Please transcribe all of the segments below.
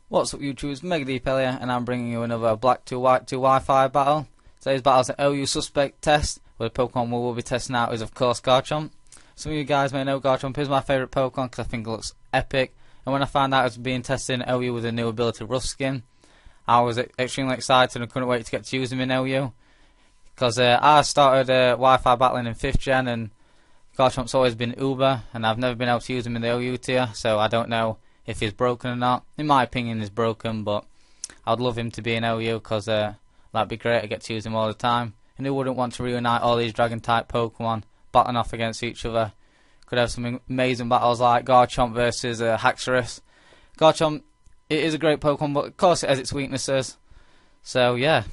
What's up YouTube, it's MegaDPAL here, and I'm bringing you another Black 2 White 2 Wi-Fi battle. Today's battle is an OU suspect test, where the Pokemon we will be testing out is of course Garchomp. Some of you guys may know Garchomp is my favourite Pokemon because I think it looks epic, and when I found out it was being tested in OU with a new ability Rough Skin, I was extremely excited and couldn't wait to get to use him in OU. Because I started Wi-Fi battling in 5th gen, and Garchomp's always been Uber, and I've never been able to use him in the OU tier, so I don't know if he's broken or not. In my opinion he's broken, but I'd love him to be in OU because that'd be great. I get to use him all the time, and who wouldn't want to reunite all these dragon type Pokemon battling off against each other? Could have some amazing battles like Garchomp versus Haxorus. Garchomp, it is a great Pokemon, but of course it has its weaknesses, so yeah.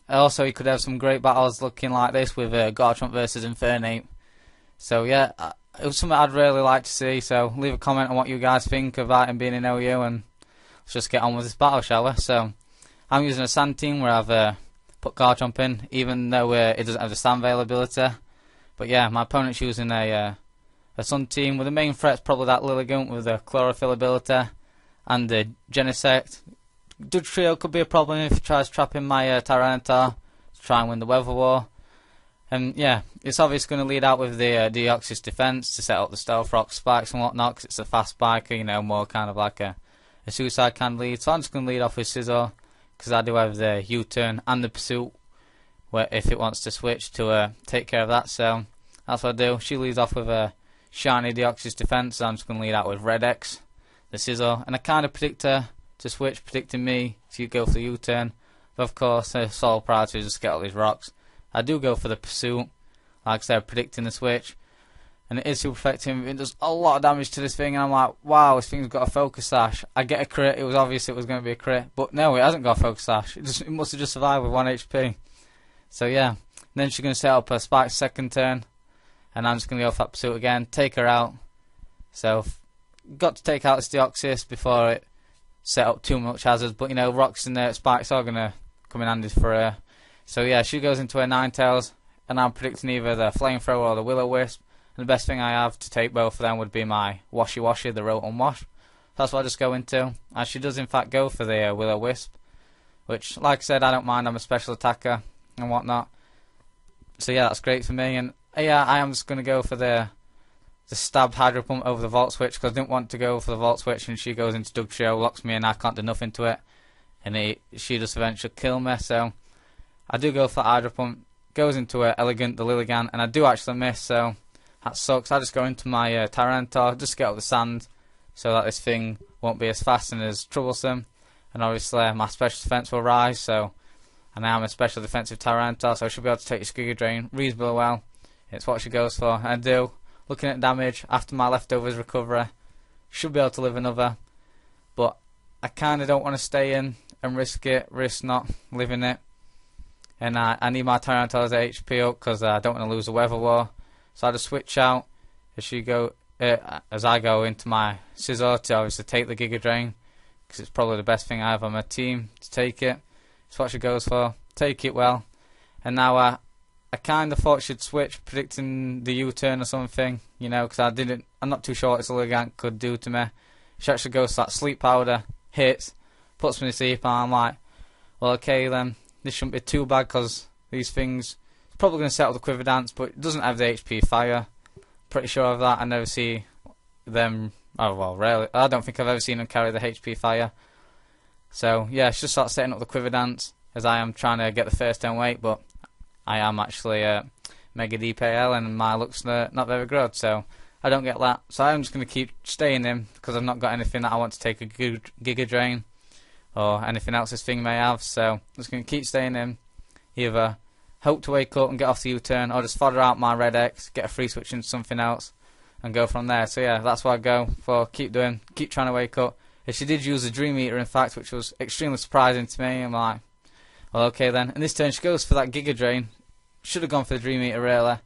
Also you could have some great battles looking like this with Garchomp versus Infernape. So yeah, it was something I'd really like to see, so leave a comment on what you guys think about him being in OU, and let's just get on with this battle, shall we? So I'm using a sand team where I've put Garchomp in, even though it doesn't have the sand veil ability. But yeah, my opponent's using a sun team with the main threats probably that Lilligant with the chlorophyll ability and the Genesect. Dudge Trio could be a problem if he tries trapping my Tyranitar to try and win the Weather War. And yeah, it's obviously going to lead out with the Deoxys defense to set up the Stealth Rock spikes and whatnot, because it's a fast spiker, you know, more kind of like a suicide kind of lead. So I'm just going to lead off with Scizor, because I do have the U-turn and the Pursuit, where if it wants to switch to take care of that. So that's what I do. She leads off with a shiny Deoxys defense, so I'm just going to lead out with Red X, the Scizor, and I kind of predict her to switch, predicting me to go for the U-turn. But of course, her sole priority is just get all these rocks. I do go for the Pursuit, like I said, predicting the switch, and it is super effective. It does a lot of damage to this thing, and I'm like, wow, this thing's got a Focus Sash. I get a crit. It was obvious it was going to be a crit, but no, it hasn't got a Focus Sash. It must have just survived with 1 HP. So yeah, and then she's going to set up her Spike second turn, and I'm just going to go for that Pursuit again, take her out. So got to take out this Deoxys before it set up too much hazards, but you know, rocks and spikes are going to come in handy for her. So yeah, she goes into her Ninetales, and I'm predicting either the Flamethrower or the Will-O-Wisp. And the best thing I have to take both of them would be my Washy Washy, the Rotom Wash. That's what I just go into. And she does in fact go for the Will-O-Wisp, which, like I said, I don't mind. I'm a special attacker and whatnot. So yeah, that's great for me. And yeah, I am just going to go for the stabbed Hydro Pump over the Volt Switch, because I didn't want to go for the Volt Switch, and she goes into Dug Show, locks me in, I can't do nothing to it, and she just eventually kill me. So I do go for Hydro Pump, goes into Elegant, the Lilligant, and I do actually miss, so that sucks. I just go into my Tyranitar, just to get up the sand, so that this thing won't be as fast and as troublesome. And obviously my special defense will rise, so, and I am a special defensive Tyranitar, so I should be able to take this Giga Drain reasonably well. It's what she goes for, and I do. Looking at damage, after my leftovers recovery, should be able to live another, but I kind of don't want to stay in and risk not living it. And I need my Tyranitar's HP up because I don't want to lose the Weather War. So I just switch out as I go into my Scizor to obviously take the Giga Drain, because it's probably the best thing I have on my team to take it. That's what she goes for. Take it well. And now I kind of thought she'd switch, predicting the U-turn or something, you know, because I'm not too sure what this Lilligant could do to me. She actually goes to that Sleep Powder, hits, puts me to sleep, and I'm like, well, okay then. This shouldn't be too bad, because these things, it's probably going to set up the Quiver Dance, but it doesn't have the HP Fire. Pretty sure of that. I never see them, oh well, rarely. I don't think I've ever seen them carry the HP Fire. So yeah, she just starts setting up the Quiver Dance as I am trying to get the first turn weight, but I am actually MegaDPAL, and my luck's not very good, so I don't get that. So I'm just going to keep staying in, because I've not got anything that I want to take a Giga Drain or anything else this thing may have, so I'm just going to keep staying in, either hope to wake up and get off the U-turn, or just fodder out my Red X, get a free switch into something else, and go from there. So yeah, that's what I go for, keep trying to wake up. If she did use the Dream Eater in fact, which was extremely surprising to me, I'm like, well okay then. And this turn she goes for that Giga Drain, should have gone for the Dream Eater really,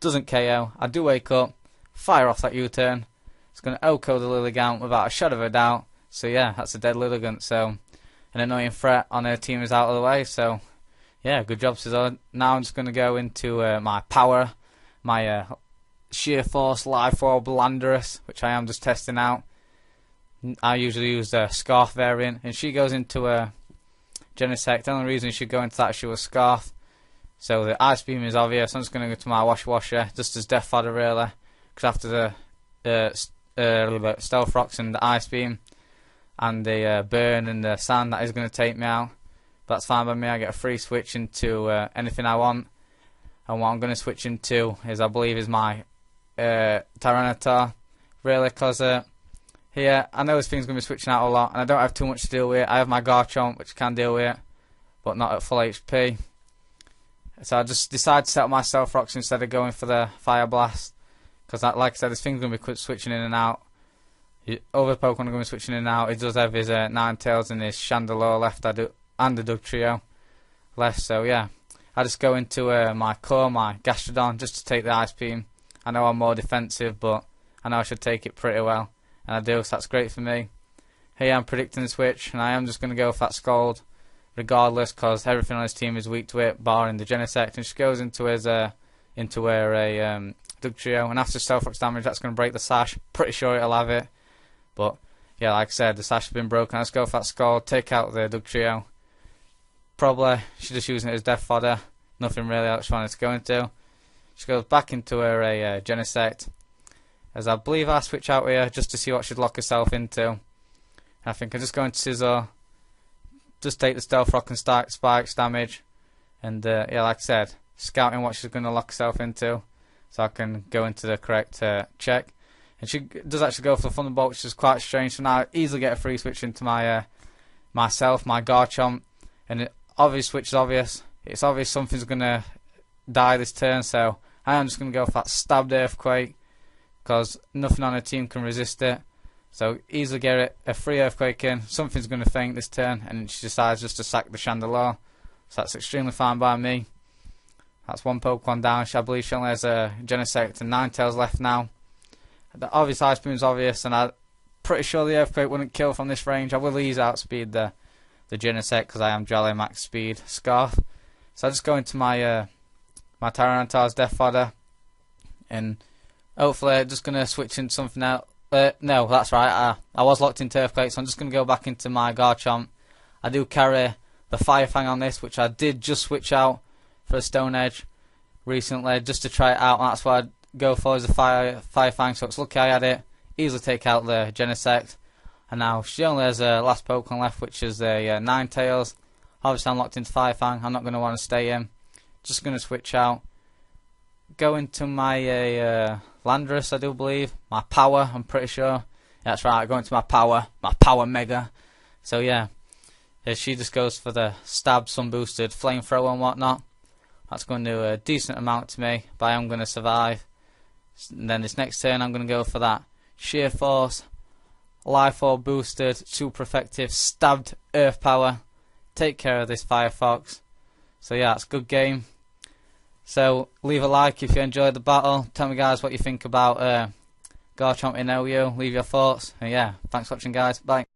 doesn't KO, I do wake up, fire off that U-turn, it's going to OHKO the Lilligant without a shadow of a doubt. So yeah, that's a dead Lilligant, so an annoying threat on her team is out of the way. So yeah, good job Scizor. Now I'm just going to go into my power, my Sheer Force Life Orb Landorus, which I am just testing out. I usually use the Scarf variant, and she goes into a Genesect. The only reason she go into that, she was Scarf. So the Ice Beam is obvious. I'm just going to go to my Washer, just as Death Fodder really, because after the Stealth Rocks and the Ice Beam and the Burn and the Sand, that is going to take me out. But that's fine by me. I get a free switch into anything I want. And what I'm going to switch into is, I believe, is my Tyranitar, really, because here I know this thing's going to be switching out a lot, and I don't have too much to deal with. I have my Garchomp, which can deal with it, but not at full HP. So I just decided to set up my Stealth Rocks instead of going for the Fire Blast, because like I said, this thing's going to be switching in and out. Other Pokemon are going to be switching in and out. He does have his Ninetales and his Chandelure left, and the Dugtrio left, so yeah. I just go into my core, my Gastrodon, just to take the Ice Beam. I know I'm more defensive, but I know I should take it pretty well, and I do, so that's great for me. Here I'm predicting the switch, and I am just going to go for that Scald, regardless, because everything on his team is weak to it, barring the Genesect, and she goes into his Dugtrio, and after Stealth Rocks damage, that's going to break the Sash. Pretty sure it'll have it, but yeah, like I said, the Sash has been broken. Let's go for that Scald, take out the Dugtrio. Probably she's just using it as Death Fodder. Nothing really else she wanted to go into. She goes back into her Genesect, as I believe I switch out here just to see what she'd lock herself into. I think I just go into Scizor, just take the Stealth Rock and Spikes damage, and yeah, like I said, scouting what she's going to lock herself into, so I can go into the correct check. And she does actually go for the Thunderbolt, which is quite strange. So now I easily get a free switch into my my Garchomp, and obvious switch is obvious. It's obvious something's going to die this turn, so I am just going to go for that Stabbed Earthquake, because nothing on her team can resist it. So easily get it, a free Earthquake in. Something's going to faint this turn, and she decides just to sack the Chandelure. So that's extremely fine by me. That's one Pokemon down. I believe she only has a Genesect and Ninetales left now. The obvious Ice Beam is obvious, and I'm pretty sure the Earthquake wouldn't kill from this range. I will ease outspeed the Genesect, because I am Jolly Max Speed Scarf. So I just go into my my Tyranitar's Death Fodder, and hopefully just going to switch into something else. No, that's right, I was locked into Earthquake, so I'm just going to go back into my Garchomp. I do carry the Fire Fang on this, which I did just switch out for a Stone Edge recently, just to try it out, and that's what I go for, is the Fire Fang. So it's lucky I had it. Easily take out the Genesect. And now she only has a last Pokemon left, which is a Ninetales. Obviously I'm locked into Fire Fang. I'm not going to want to stay in. Just going to switch out. Go into my Landorus, I do believe. My Power, I'm pretty sure. Yeah, that's right, go into my Power Mega. So yeah, she just goes for the Stab, Sun Boosted, Flamethrower and whatnot. That's going to do a decent amount to me, but I am going to survive. And then this next turn I'm going to go for that Sheer Force, Life Orb boosted, super effective, Stabbed Earth Power. Take care of this Firefox. So yeah, it's a good game. So leave a like if you enjoyed the battle. Tell me guys what you think about Garchomp in OU. Leave your thoughts. And yeah, thanks for watching guys. Bye.